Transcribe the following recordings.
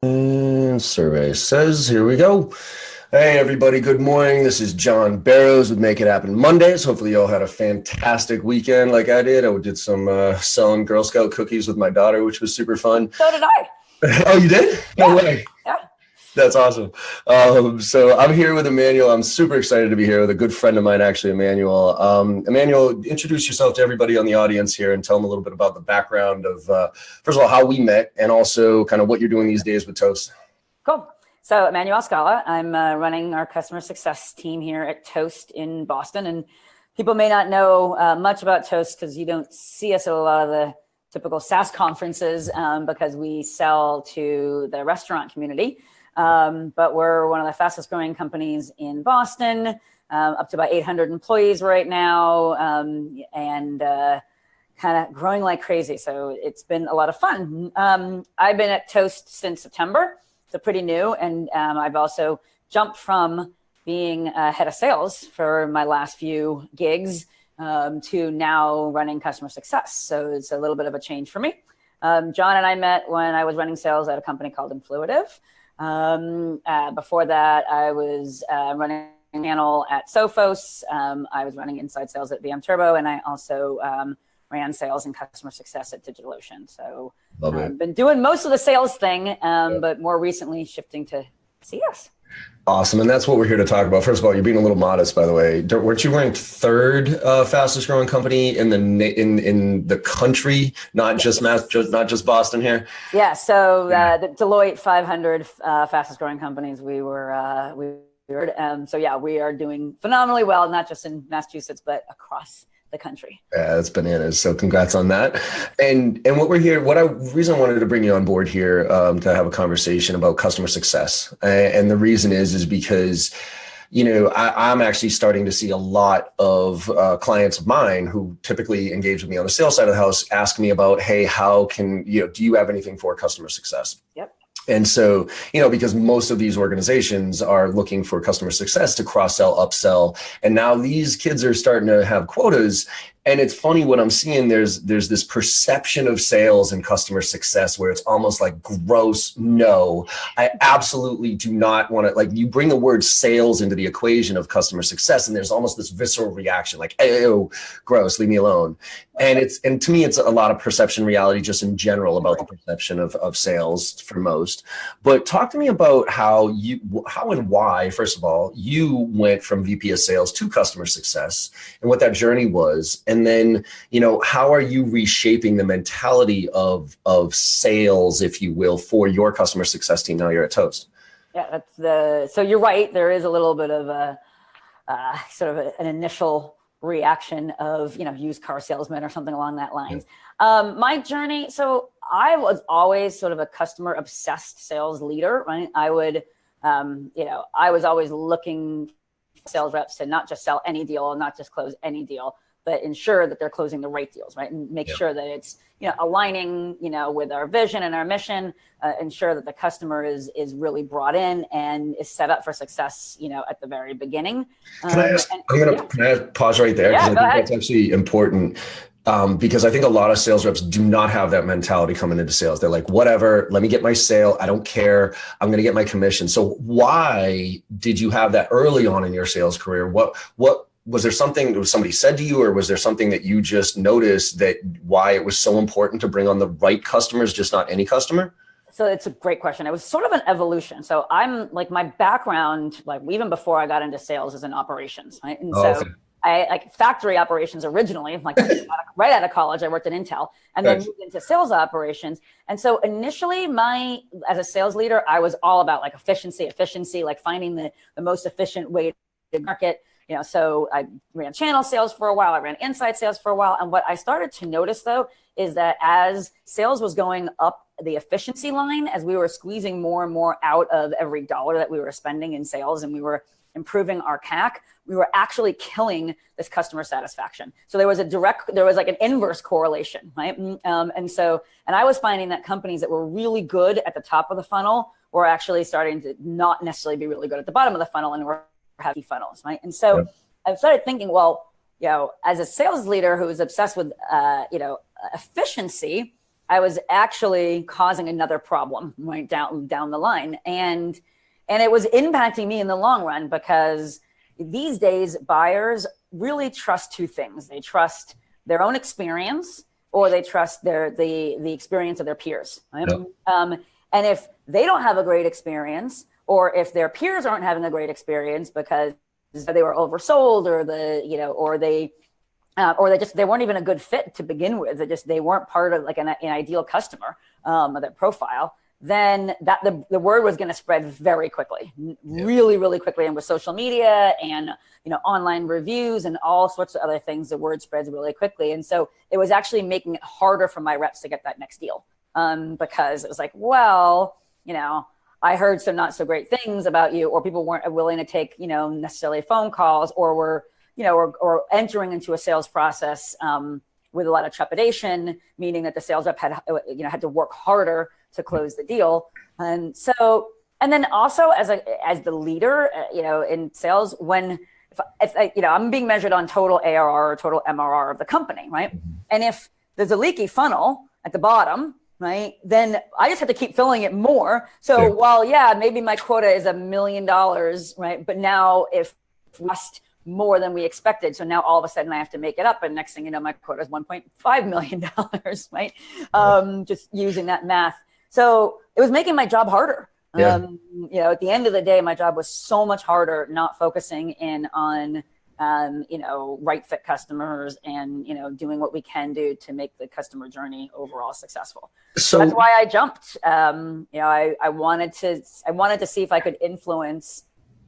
And survey says, here we go. Hey, everybody. Good morning. This is John Barrows with Make It Happen Mondays. Hopefully you all had a fantastic weekend like I did. I did some selling Girl Scout cookies with my daughter, which was super fun. So did I. Oh, you did? No way. Yeah. That's awesome. So I'm here with Emmanuelle. I'm super excited to be here with a good friend of mine, actually, Emmanuelle. Emmanuelle, introduce yourself to everybody on the audience here and tell them a little bit about the background of, first of all, how we met and also kind of what you're doing these days with Toast. Cool. So Emmanuelle Skala, I'm running our customer success team here at Toast in Boston. And people may not know much about Toast because you don't see us at a lot of the typical SaaS conferences because we sell to the restaurant community. But we're one of the fastest growing companies in Boston, up to about 800 employees right now, and kind of growing like crazy. So it's been a lot of fun. I've been at Toast since September, so pretty new. And I've also jumped from being head of sales for my last few gigs to now running customer success. So it's a little bit of a change for me. John and I met when I was running sales at a company called Influitive. Before that, I was running a channel at Sophos. I was running inside sales at VM Turbo, and I also ran sales and customer success at DigitalOcean. So I've been doing most of the sales thing, but more recently shifting to CS. Awesome. And that's what we're here to talk about. First of all, you're being a little modest, by the way. Weren't you ranked third fastest growing company in the country, not just Boston here? Yeah. So the Deloitte 500 fastest growing companies, we were. So yeah, we are doing phenomenally well, not just in Massachusetts, but across the country. Yeah, that's bananas. So congrats on that. And what we're here, reason I wanted to bring you on board here to have a conversation about customer success. And the reason is because, I'm actually starting to see a lot of clients of mine who typically engage with me on the sales side of the house ask me about, hey, how can, do you have anything for customer success? Yep. And so, because most of these organizations are looking for customer success to cross-sell, upsell, and now these kids are starting to have quotas. And it's funny what I'm seeing. There's this perception of sales and customer success where it's almost like gross. No, I absolutely do not want to, like, you bring the word sales into the equation of customer success and there's almost this visceral reaction like, ew, gross, leave me alone. And to me, it's a lot of perception reality just in general about the perception of sales for most. But talk to me about how and why, first of all, you went from VP of sales to customer success and what that journey was. And then, how are you reshaping the mentality of sales, if you will, for your customer success team now you're at Toast? Yeah, so you're right. There is a little bit of a sort of an initial reaction of, used car salesman or something along that lines. Yeah. My journey. So I was always sort of a customer obsessed sales leader, right? I would, I was always looking for sales reps to not just sell any deal, not just close any deal, but ensure that they're closing the right deals, right? And make sure that it's, aligning, with our vision and our mission, ensure that the customer is really brought in and is set up for success, at the very beginning. Can I pause right there? Because I think that's actually important. Because I think a lot of sales reps do not have that mentality coming into sales. They're like, whatever, let me get my sale. I don't care. I'm going to get my commission. So why did you have that early on in your sales career? What was there something that somebody said to you, or was there something that you just noticed that why it was so important to bring on the right customers, just not any customer? So it's a great question. It was sort of an evolution. So I'm like, my background, like even before I got into sales, is in operations, right? And I like factory operations originally, like right out of college, I worked at Intel and then moved into sales operations. And so initially as a sales leader, I was all about like efficiency, like finding the most efficient way to market. So I ran channel sales for a while. I ran inside sales for a while. And what I started to notice, though, is that as sales was going up the efficiency line, as we were squeezing more and more out of every dollar that we were spending in sales and we were improving our CAC, we were actually killing this customer satisfaction. So there was like an inverse correlation, right? And I was finding that companies that were really good at the top of the funnel were actually starting to not necessarily be really good at the bottom of the funnel and were heavy funnels, right? And so I started thinking, well, as a sales leader who is obsessed with, efficiency, I was actually causing another problem right down the line. And it was impacting me in the long run, because these days buyers really trust two things. They trust their own experience, or they trust the experience of their peers. Right? Yep. And if they don't have a great experience, or if their peers aren't having a great experience because they were oversold, or they weren't even a good fit to begin with, they weren't part of like an ideal customer of their profile, then the word was going to spread very quickly, really, really quickly. And with social media and, online reviews and all sorts of other things, the word spreads really quickly. And so it was actually making it harder for my reps to get that next deal, because it was like, well, I heard some not so great things about you, or people weren't willing to take, necessarily phone calls, or were, or entering into a sales process with a lot of trepidation, meaning that the sales rep had to work harder to close the deal. And then also as the leader, in sales, if I'm being measured on total ARR or total MRR of the company, right? Mm-hmm. And if there's a leaky funnel at the bottom, right, then I just have to keep filling it more. So while, maybe my quota is $1 million, right? But now if we lost more than we expected, so now all of a sudden I have to make it up. And next thing you know, my quota is $1.5 million, right? Just using that math. So it was making my job harder. At the end of the day, my job was so much harder not focusing in on, right fit customers and, doing what we can do to make the customer journey overall successful. So that's why I jumped. I wanted to see if I could influence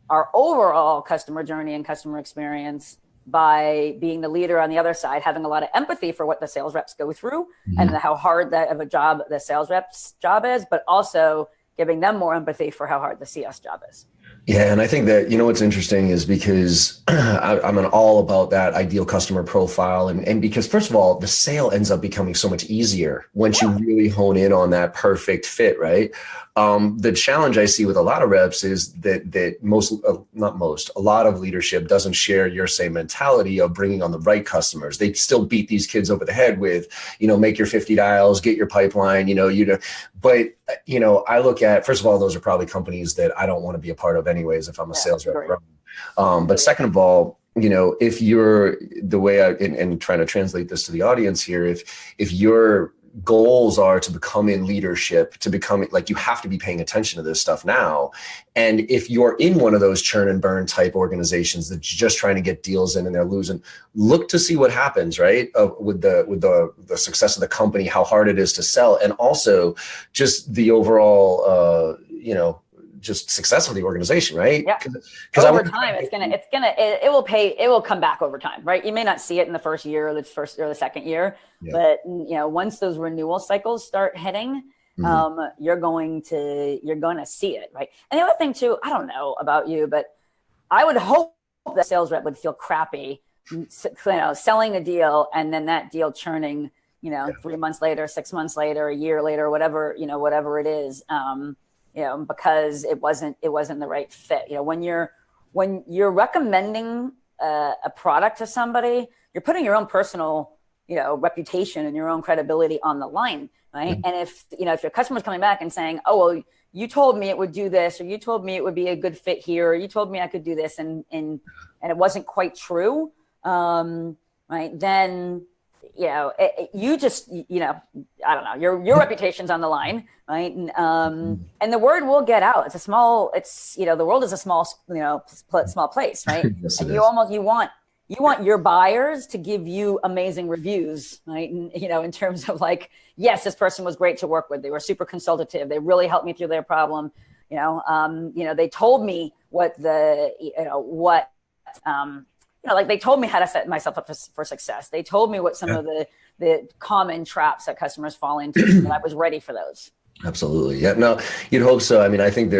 our overall customer journey and customer experience by being the leader on the other side, having a lot of empathy for what the sales reps go through, mm-hmm. and how hard that of a job the sales reps job is, but also giving them more empathy for how hard the CS job is. Yeah. And I think that, what's interesting is because I'm all about that ideal customer profile. And because first of all, the sale ends up becoming so much easier once you really hone in on that perfect fit, right? The challenge I see with a lot of reps is that a lot of leadership doesn't share your same mentality of bringing on the right customers. They still beat these kids over the head with, make your 50 dials, get your pipeline, but I look at, first of all, those are probably companies that I don't want to be a part of anyways, if I'm a sales rep. But second of all, if you're the way and trying to translate this to the audience here, if your goals are to become in leadership, to become like, you have to be paying attention to this stuff now. And if you're in one of those churn and burn type organizations that's just trying to get deals in and they're losing, look to see what happens, right? With the success of the company, how hard it is to sell, and also just the overall, just success of the organization, right? Yeah. Because over time, it will pay. It will come back over time, right? You may not see it in the first year or the second year, but once those renewal cycles start hitting, mm-hmm. you're going to see it, right? And the other thing too, I don't know about you, but I would hope that sales rep would feel crappy, selling a deal and then that deal churning, 3 months later, 6 months later, a year later, whatever it is. Because it wasn't the right fit. When you're recommending a product to somebody, you're putting your own personal, reputation and your own credibility on the line, right? Mm-hmm. And if your customer's coming back and saying, oh, well, you told me it would do this, or you told me it would be a good fit here, or you told me I could do this, and it wasn't quite true, right? Then you just, I don't know, your reputation's on the line, right? And the word will get out. The world is a small place, right? Yes, and you want your buyers to give you amazing reviews, right? And, in terms of like, yes, this person was great to work with. They were super consultative. They really helped me through their problem. They told me like they told me how to set myself up for success. They told me what some of the common traps that customers fall into, and I was ready for those. Absolutely. Yeah. No, you'd hope so. I mean, I think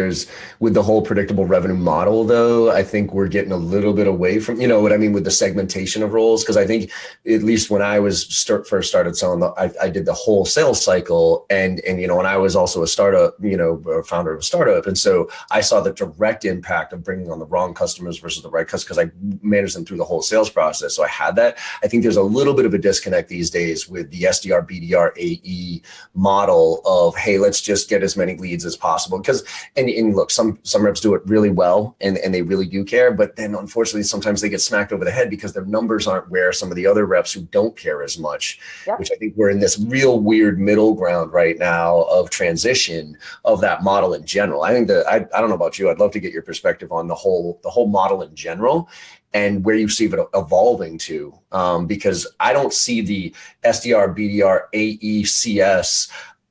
with the whole predictable revenue model, though, I think we're getting a little bit away from, you know what I mean, with the segmentation of roles. Cause I think at least when I was first started selling, I did the whole sales cycle and, you know, when I was also a startup, you know, a founder of a startup. And so I saw the direct impact of bringing on the wrong customers versus the right customers because I managed them through the whole sales process. So I had that. I think there's a little bit of a disconnect these days with the SDR, BDR, AE model of, hey, let's just get as many leads as possible. Because and look, some reps do it really well and they really do care, but then unfortunately sometimes they get smacked over the head because their numbers aren't where some of the other reps who don't care as much. Yep. Which I think we're in this real weird middle ground right now of transition of that model in general. I think that I don't know about you, I'd love to get your perspective on the whole model in general and where you see it evolving to, because I don't see the SDR, BDR, AE, CS,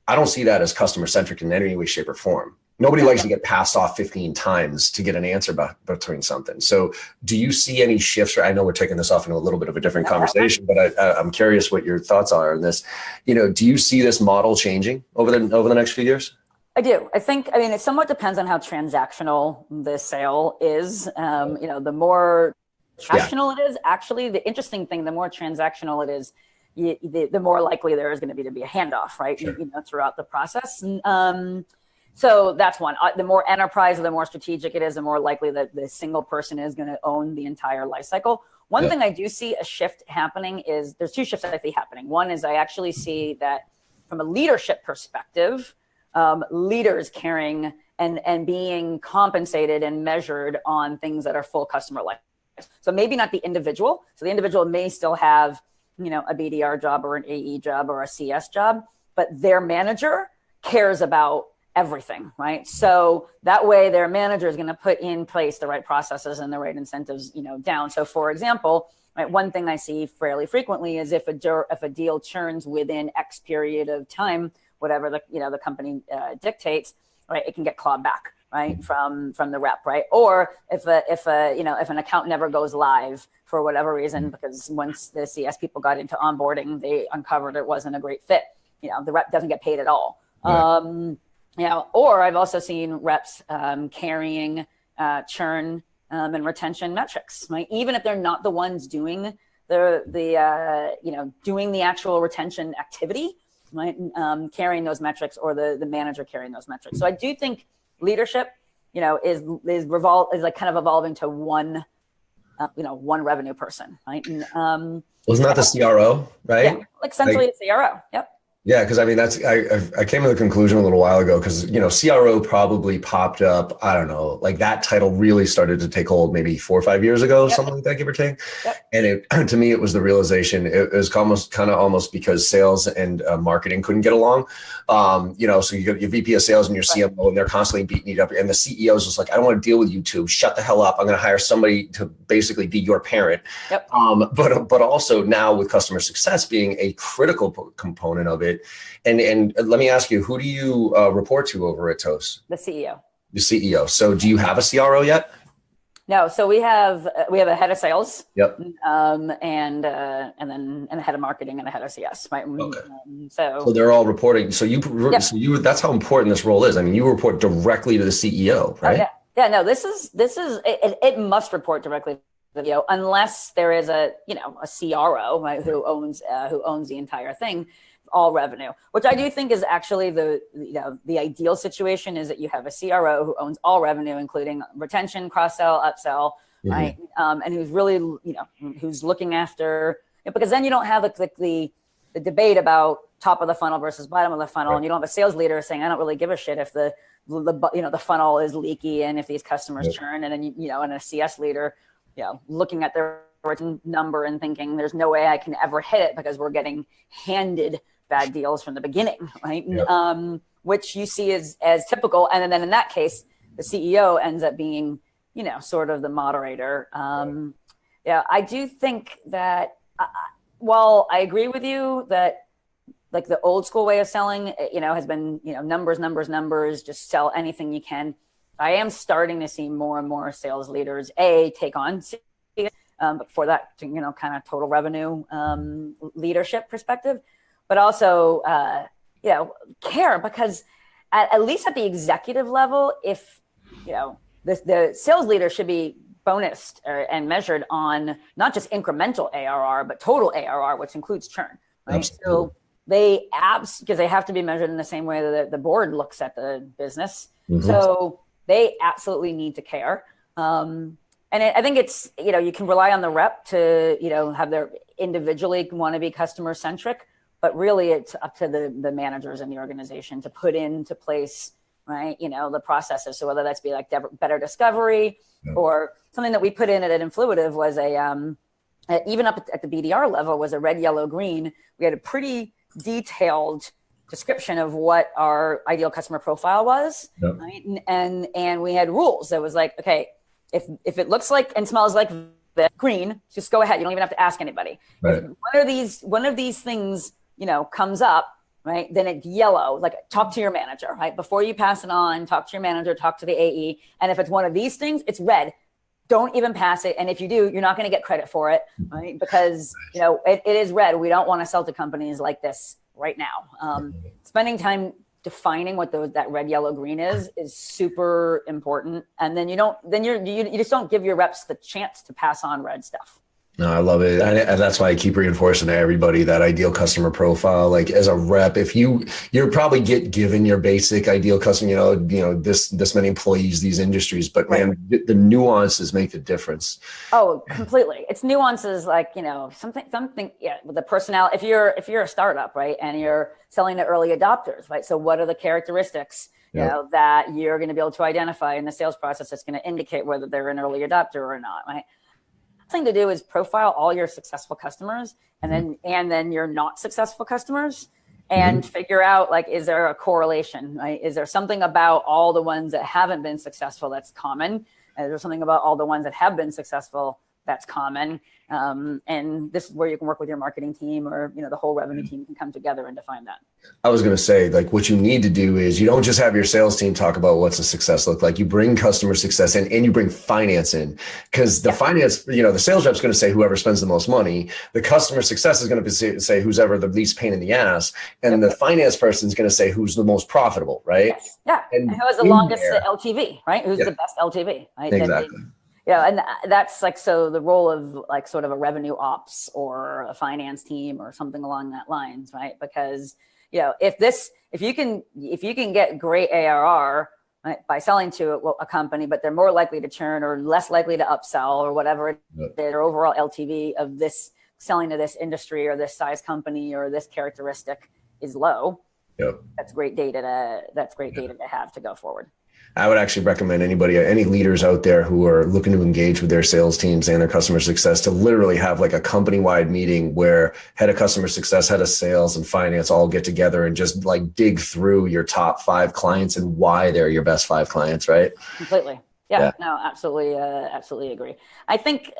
I don't see that as customer centric in any way, shape, or form. Nobody likes to get passed off 15 times to get an answer between something. So do you see any shifts? I know we're taking this off into a little bit of a different conversation, but I'm curious what your thoughts are on this. You know, do you see this model changing over the next few years? I do. I mean, it somewhat depends on how transactional the sale is. You know, the more transactional it is, actually, the interesting thing, the more transactional it is, the more likely there is going to be a handoff, right? Sure. You know, throughout the process. And, so that's one. The more enterprise or the more strategic it is, the more likely that the single person is going to own the entire life cycle. One thing I do see a shift happening is there's two shifts I see happening. One is I actually see that from a leadership perspective, leaders caring and being compensated and measured on things that are full customer life. So maybe not the individual. So the individual may still have, you know, a BDR job or an AE job or a CS job, but their manager cares about everything, right? So that way their manager is going to put in place the right processes and the right incentives, you know, down. So for example, right, one thing I see fairly frequently is if a deal churns within X period of time, whatever the company dictates, right, it can get clawed back, right, from the rep, right? Or if an account never goes live for whatever reason, because once the CS people got into onboarding, they uncovered it wasn't a great fit, you know, the rep doesn't get paid at all. Right. You know, or I've also seen reps carrying churn and retention metrics, right? Even if they're not the ones doing doing the actual retention activity, right? Carrying those metrics, or the manager carrying those metrics. So I do think leadership, you know, is like kind of evolving to one revenue person, right? And, wasn't that the CRO, right? Yeah, like essentially a CRO. Yep. Yeah, because I mean I came to the conclusion a little while ago because you know CRO probably popped up, I don't know, like that title really started to take hold maybe 4 or 5 years ago, something like that, give or take. Yep. And to me it was the realization, it was almost because sales and marketing couldn't get along. You know, so you got your VP of sales and your CMO and they're constantly beating you up, and the CEO is just like, I don't want to deal with you two, shut the hell up, I'm going to hire somebody to basically be your parent. Yep. But also now with customer success being a critical component of it. And let me ask you, who do you report to over at Toast? The CEO. The CEO. So do you have a CRO yet? No. So we have a head of sales. Yep. And then a head of marketing and a head of CS. Right. Okay. So they're all reporting. So that's how important this role is. I mean, you report directly to the CEO, right? Oh, yeah. Yeah. No. This is it must report directly to the CEO unless there is a CRO, right, who owns the entire thing. All revenue, which I do think is actually the ideal situation, is that you have a CRO who owns all revenue, including retention, cross-sell, upsell, right? And who's really, who's looking after, because then you don't have the debate about top of the funnel versus bottom of the funnel. Right. And you don't have a sales leader saying, I don't really give a shit if the funnel is leaky and if these customers churn. And then, and a CS leader, looking at their number and thinking there's no way I can ever hit it because we're getting handed bad deals from the beginning, right? Yep. Which you see as typical. And then in that case, the CEO ends up being, sort of the moderator. Yeah, I do think that while I agree with you that like the old school way of selling, has been, numbers, just sell anything you can. I am starting to see more and more sales leaders, take on but for that, kind of total revenue leadership perspective, but also, care, because at least at the executive level, if, the sales leader should be bonused and measured on not just incremental ARR, but total ARR, which includes churn, right? Absolutely. So because they have to be measured in the same way that the board looks at the business. Mm-hmm. So they absolutely need to care. And I think it's, you can rely on the rep to, have their individually want to be customer centric, but really it's up to the managers in the organization to put into place, right, the processes. So whether that's be like better discovery, or something that we put in at Influitive was even up at the BDR level was a red, yellow, green. We had a pretty detailed description of what our ideal customer profile was, right? And we had rules that was like, okay, if it looks like and smells like green, just go ahead. You don't even have to ask anybody. Right. If one of these things, comes up, right, then it's yellow, like talk to your manager, right? Before you pass it on, talk to your manager, talk to the AE. And if it's one of these things, it's red. Don't even pass it. And if you do, you're not going to get credit for it, right? Because, it is red. We don't want to sell to companies like this right now. Spending time defining what that red, yellow, green is super important. And then you just don't give your reps the chance to pass on red stuff. No, I love it. And that's why I keep reinforcing to everybody that ideal customer profile. Like as a rep, if you're probably given your basic ideal customer, this many employees, these industries, but man, the nuances make the difference. Oh, completely. It's nuances like, something, the personality, if you're a startup, right, and you're selling to early adopters, right? So what are the characteristics, that you're going to be able to identify in the sales process that's going to indicate whether they're an early adopter or not, right? Thing to do is profile all your successful customers and then your not successful customers and figure out, like, is there a correlation, right? Is there something about all the ones that haven't been successful that's common? Is there something about all the ones that have been successful that's common? And this is where you can work with your marketing team or, the whole revenue team can come together and define that. I was going to say, like, what you need to do is you don't just have your sales team talk about what's a success look like. You bring customer success in and you bring finance in, because the finance, the sales rep's going to say whoever spends the most money. The customer success is going to say who's ever the least pain in the ass. And the finance person is going to say who's the most profitable, right? Yes. Yeah. And who has the longest LTV, right? Who's the best LTV, right? Exactly. And that's like, so the role of like sort of a revenue ops or a finance team or something along that lines, right? Because, if you can get great ARR, right, by selling to a company, but they're more likely to churn or less likely to upsell or whatever, their overall LTV of this selling to this industry or this size company or this characteristic is low. That's great data to have to go forward. I would actually recommend any leaders out there who are looking to engage with their sales teams and their customer success to literally have like a company-wide meeting where head of customer success, head of sales, and finance all get together and just like dig through your top 5 clients and why they're your best 5 clients, right? Completely. Yeah. No, absolutely. Absolutely agree. I think,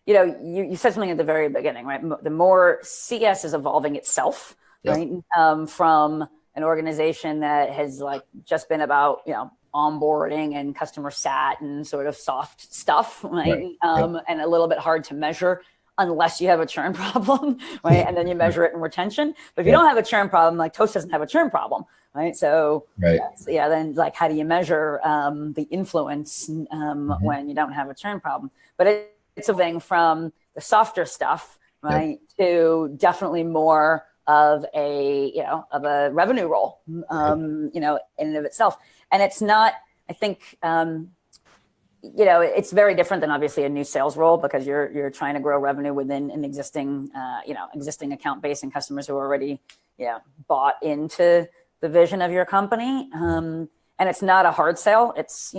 you said something at the very beginning, right? The more CS is evolving itself, right? From an organization that has like just been about, onboarding and customer sat and sort of soft stuff, right? And a little bit hard to measure unless you have a churn problem, right? And then you measure it in retention. But if you don't have a churn problem, like Toast doesn't have a churn problem, right? So then like, how do you measure the influence when you don't have a churn problem? But it's a thing from the softer stuff, right, to definitely more of a revenue role, in and of itself. And it's not, I think, it's very different than obviously a new sales role, because you're trying to grow revenue within an existing account base and customers who are already, bought into the vision of your company. And it's not a hard sale. It's,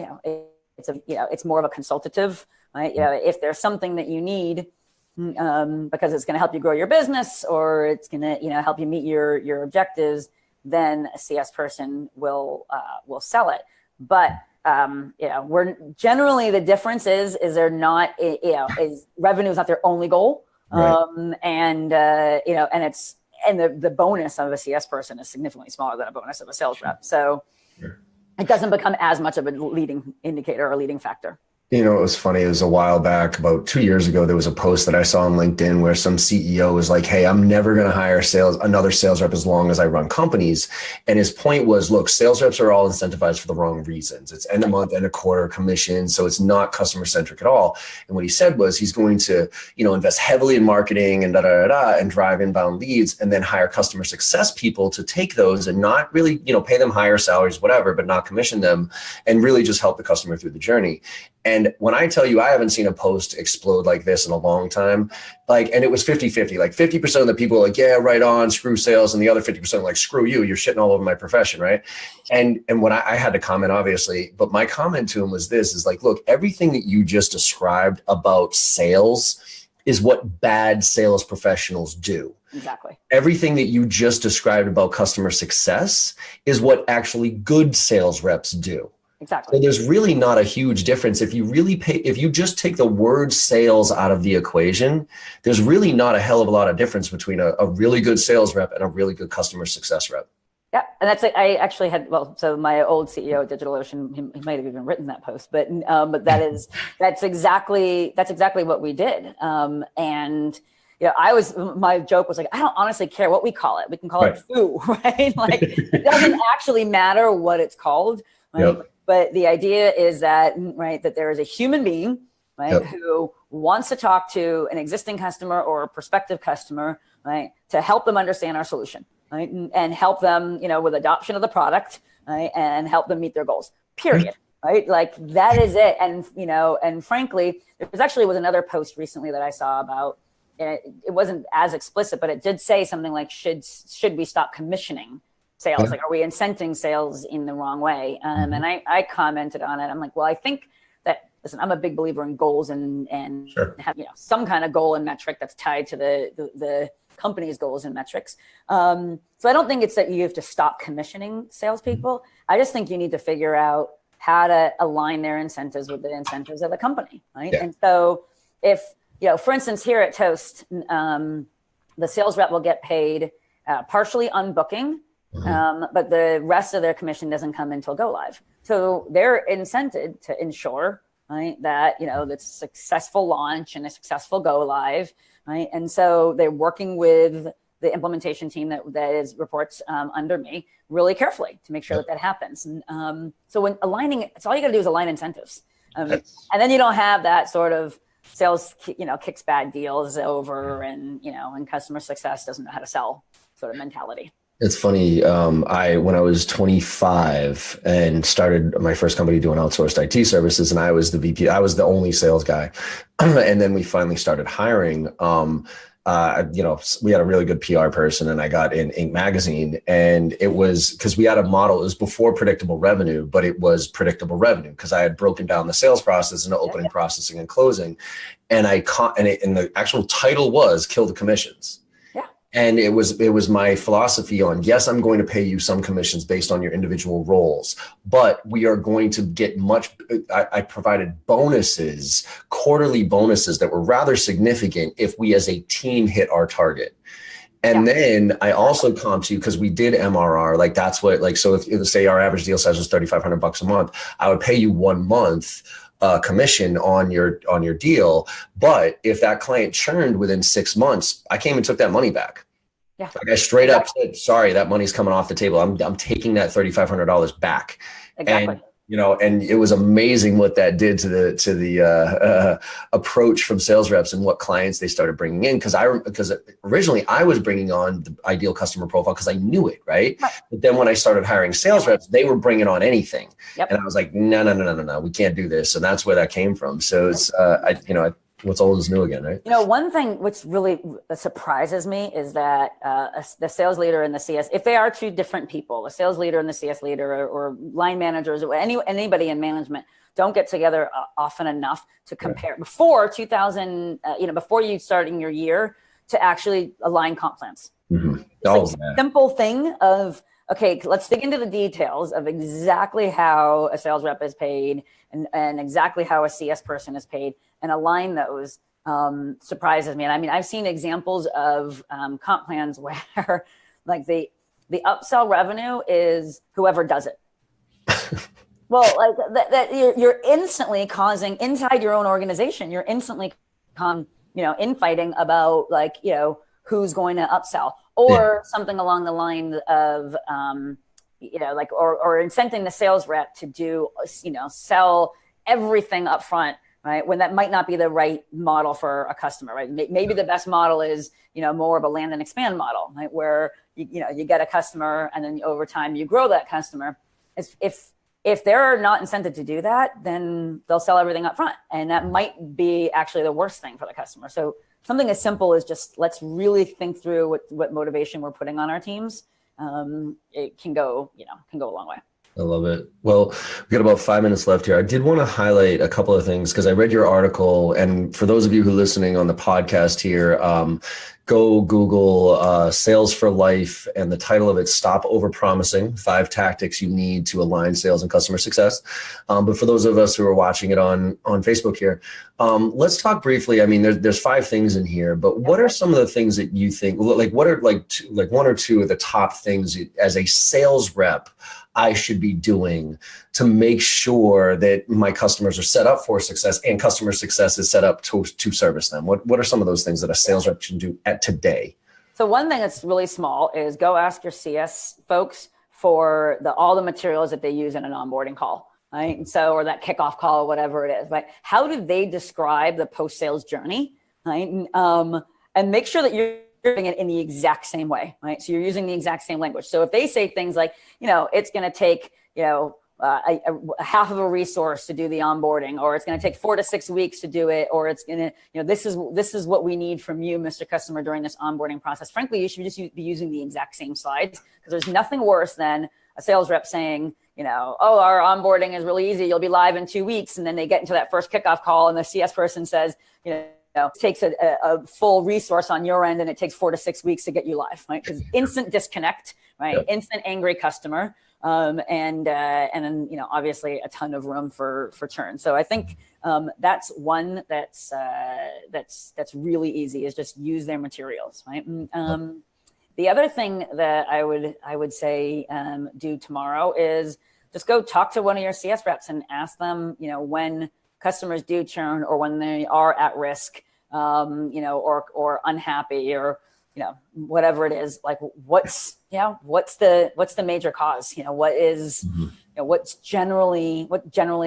it's more of a consultative, right? If there's something that you need, because it's going to help you grow your business or it's going to, help you meet your objectives, then a CS person will sell it. But, we're generally, the difference is they're not, is revenue is not their only goal. And the bonus of a CS person is significantly smaller than a bonus of a sales rep. So it doesn't become as much of a leading indicator or a leading factor. You know, it was funny. It was a while back, about 2 years ago, there was a post that I saw on LinkedIn where some CEO was like, "Hey, I'm never going to hire another sales rep as long as I run companies." And his point was, look, sales reps are all incentivized for the wrong reasons. It's end of month, end of quarter commission. So it's not customer centric at all. And what he said was he's going to, invest heavily in marketing and and drive inbound leads, and then hire customer success people to take those and not really, pay them higher salaries, whatever, but not commission them, and really just help the customer through the journey. And when I tell you, I haven't seen a post explode like this in a long time. And it was 50-50, like 50% of the people were like, yeah, right on, screw sales. And the other 50% like, screw you, you're shitting all over my profession. Right. And what I had to comment, obviously, but my comment to him was this, is like, look, everything that you just described about sales is what bad sales professionals do. Exactly. Everything that you just described about customer success is what actually good sales reps do. Exactly. So there's really not a huge difference. If you just take the word sales out of the equation, there's really not a hell of a lot of difference between a really good sales rep and a really good customer success rep. Yeah, and I actually had, so my old CEO at DigitalOcean, he might have even written that post, but that's exactly what we did. My joke was like, I don't honestly care what we call it. We can call it foo, right? Like it doesn't actually matter what it's called, right? Yep. But the idea is that, right, that there is a human being, right, yep, who wants to talk to an existing customer or a prospective customer, right, to help them understand our solution, right, and help them, with adoption of the product, right, and help them meet their goals, period, right? Like that is it. And, and frankly, there was another post recently that I saw about, it wasn't as explicit, but it did say something like, should we stop commissioning sales? Yeah. Like, are we incenting sales in the wrong way? And I commented on it. I'm like, well, I think that, listen, I'm a big believer in goals and sure, have, some kind of goal and metric that's tied to the company's goals and metrics. So I don't think it's that you have to stop commissioning salespeople. I just think you need to figure out how to align their incentives with the incentives of the company, right? Yeah. And so if, for instance, here at Toast, the sales rep will get paid partially on booking, but the rest of their commission doesn't come until go live. So they're incented to ensure, right, that, that's a successful launch and a successful go live, right? And so they're working with the implementation team that reports under me really carefully to make sure that happens. And so when aligning, it's all you got to do is align incentives. And then you don't have that sort of sales, kicks bad deals over and, and customer success doesn't know how to sell sort of mentality. It's funny. When I was 25 and started my first company doing outsourced IT services, and I was the VP, I was the only sales guy. And then we finally started hiring. We had a really good PR person, and I got in Inc. magazine, and it was because we had a model. It was before predictable revenue, but it was predictable revenue because I had broken down the sales process into opening, processing, and closing. And and the actual title was "Kill the Commissions." And it was my philosophy on, yes, I'm going to pay you some commissions based on your individual roles, but we are going to get I provided bonuses, quarterly bonuses that were rather significant if we as a team hit our target. And then I also comped you because we did MRR, like that's what, like, so if say our average deal size was $3,500 a month, I would pay you 1 month commission on your deal. But if that client churned within 6 months, I came and took that money back. Yeah. Like I straight up said, sorry, that money's coming off the table. I'm taking that $3,500 back. Exactly. And, and it was amazing what that did to the approach from sales reps and what clients they started bringing in. Because originally I was bringing on the ideal customer profile because I knew it, right? But then when I started hiring sales reps, they were bringing on anything, and I was like, no, we can't do this. And that's where that came from. So it's what's old is new again, right? One thing which really surprises me is that the sales leader and the CS, if they are two different people, a sales leader and the CS leader or line managers or anybody in management don't get together often enough to compare before 2000, before you starting your year to actually align comp plans. Mm-hmm. It's a simple thing of, okay, let's dig into the details of exactly how a sales rep is paid and exactly how a CS person is paid and align those. Surprises me. And I mean, I've seen examples of comp plans where like the upsell revenue is whoever does it. Well, like that you're instantly causing inside your own organization, you're instantly infighting about like, who's going to upsell Yeah. or something along the line of, like, or incenting the sales rep to do, sell everything up front, right? When that might not be the right model for a customer, right? Maybe the best model is, more of a land and expand model, right? Where, you get a customer and then over time you grow that customer. If they're not incented to do that, then they'll sell everything up front. And that might be actually the worst thing for the customer. So something as simple as just let's really think through what motivation we're putting on our teams. It can go a long way. I love it. Well, we got about 5 minutes left here. I did want to highlight a couple of things because I read your article. And for those of you who are listening on the podcast here, go Google Sales for Life, and the title of it, Stop Overpromising, 5 Tactics You Need to Align Sales and Customer Success. But for those of us who are watching it on Facebook here, let's talk briefly. I mean, there's 5 things in here, but what are some of the things that you think, like what are like 1 or 2 of the top things as a sales rep I should be doing to make sure that my customers are set up for success and customer success is set up to service them? What are some of those things that a sales rep should do at today? So one thing that's really small is go ask your CS folks for all the materials that they use in an onboarding call, right? And so, or that kickoff call, whatever it is, right? How do they describe the post-sales journey, right? And make sure that you're doing it in the exact same way, right? So you're using the exact same language. So if they say things like, it's going to take, a half of a resource to do the onboarding, or it's going to take 4 to 6 weeks to do it, or it's going to, this is what we need from you, Mr. Customer, during this onboarding process. Frankly, you should just be using the exact same slides, because there's nothing worse than a sales rep saying, our onboarding is really easy. You'll be live in 2 weeks. And then they get into that first kickoff call and the CS person says, it takes a full resource on your end and it takes 4 to 6 weeks to get you live, right? Because instant disconnect, right? Yep. Instant angry customer. And then, obviously a ton of room for churn. So I think, that's one that's really easy, is just use their materials, right? The other thing that I would say, do tomorrow is just go talk to one of your CS reps and ask them, when customers do churn or when they are at risk, or unhappy, or, whatever it is, like what's the major cause? What is, what generally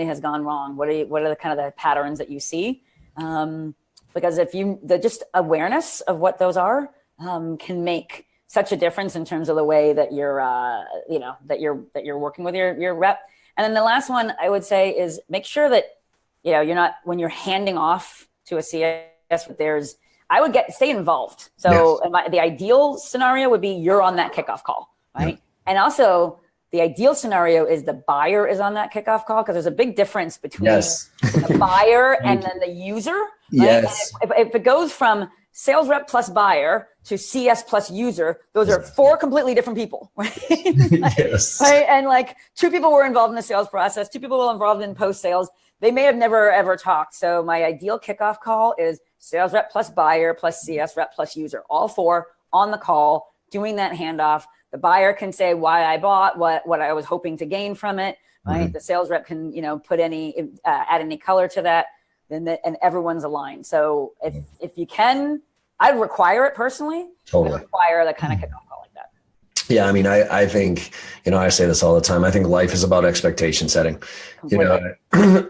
has gone wrong? What are the kind of the patterns that you see? Because if the just awareness of what those are, can make such a difference in terms of the way that you're, that you're working with your rep. And then the last one I would say is make sure that, you're not, when you're handing off to a CS, I would stay involved. So yes. The ideal scenario would be you're on that kickoff call, right? Yep. And also the ideal scenario is the buyer is on that kickoff call, because there's a big difference between the buyer and then the user. Right? Yes. If it goes from sales rep plus buyer to CS plus user, those are 4 completely different people, right? Yes. Right? And like 2 people were involved in the sales process, 2 people were involved in post-sales. They may have never, ever talked. So my ideal kickoff call is sales rep plus buyer plus CS rep plus user, all 4 on the call, doing that handoff. The buyer can say why I bought, what I was hoping to gain from it, right? The sales rep can, put add any color to that, and everyone's aligned. So if you can, I'd require it personally. Totally. I'd require the kind of kickoff call like that. Yeah, I mean, I think, I say this all the time. I think life is about expectation setting.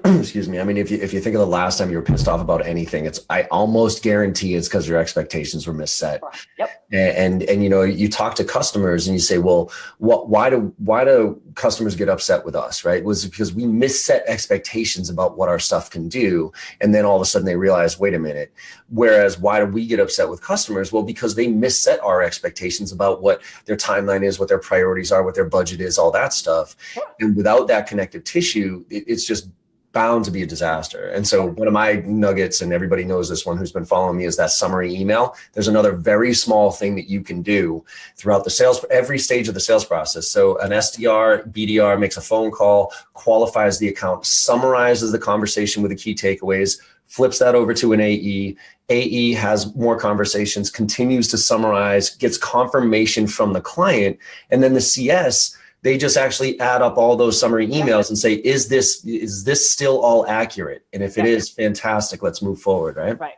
Excuse me. I mean, if you think of the last time you were pissed off about anything, I almost guarantee it's because your expectations were misset. Yep. And you talk to customers and you say, well, why do customers get upset with us, right? Was it because we misset expectations about what our stuff can do, and then all of a sudden they realize, wait a minute. Whereas why do we get upset with customers? Well, because they misset our expectations about what their timeline is, what their priorities are, what their budget is, all that stuff. Sure. And without that connective tissue, it's just bound to be a disaster. And so one of my nuggets, and everybody knows this one who's been following me, is that summary email. There's another very small thing that you can do throughout every stage of the sales process. So an SDR, BDR makes a phone call, qualifies the account, summarizes the conversation with the key takeaways, flips that over to an AE. AE has more conversations, continues to summarize, gets confirmation from the client, and then the CS They just actually add up all those summary emails and say, is this still all accurate? And if it is, fantastic, let's move forward, right? Right.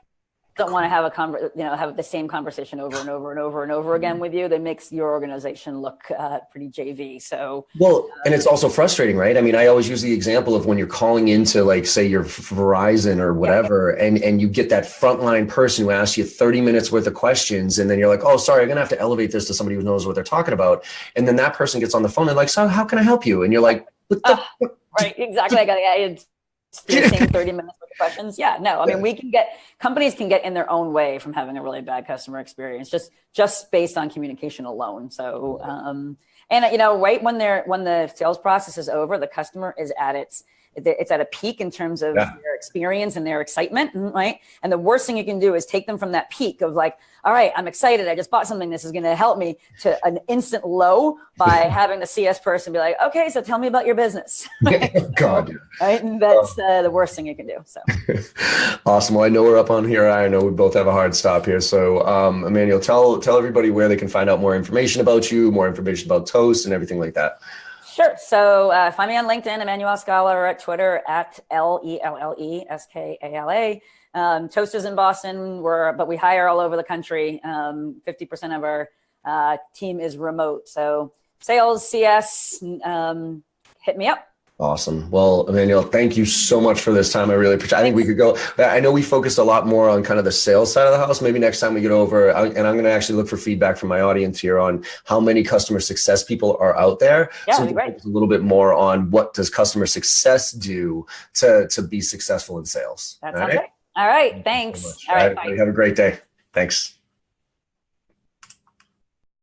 Don't want to have have the same conversation over and over and over and over again with you. That makes your organization look pretty JV. So well, and it's also frustrating, right? I mean, I always use the example of when you're calling into, like, say, your Verizon or whatever, and you get that frontline person who asks you 30 minutes worth of questions, and then you're like, oh, sorry, I'm gonna have to elevate this to somebody who knows what they're talking about, and then that person gets on the phone and like, so how can I help you? And you're like, what the right, exactly. I got the same 30 minutes with the questions. Yeah, no, I mean, companies can get in their own way from having a really bad customer experience just based on communication alone. So, and right when the sales process is over, the customer is it's at a peak in terms of their experience and their excitement, right? And the worst thing you can do is take them from that peak of like, all right, I'm excited, I just bought something, this is going to help me, to an instant low by having the CS person be like, okay, so tell me about your business. God, right? And that's the worst thing you can do. So awesome. Well, I know we're up on here. I know we both have a hard stop here. So, Emmanuelle, tell everybody where they can find out more information about you, more information about Toast, and everything like that. Sure. So find me on LinkedIn, Emmanuelle Skala, or at Twitter at LELLESKALA. Toast is in Boston, but we hire all over the country. 50% of our team is remote. So sales, CS, hit me up. Awesome. Well, Emmanuelle, thank you so much for this time. I really appreciate it. I think we could go. I know we focused a lot more on kind of the sales side of the house. Maybe next time we get over, and I'm going to actually look for feedback from my audience here on how many customer success people are out there. Yeah, so we can focus a little bit more on what does customer success do to be successful in sales. That sounds great. All right. Thanks. All right. Bye. Have a great day. Thanks.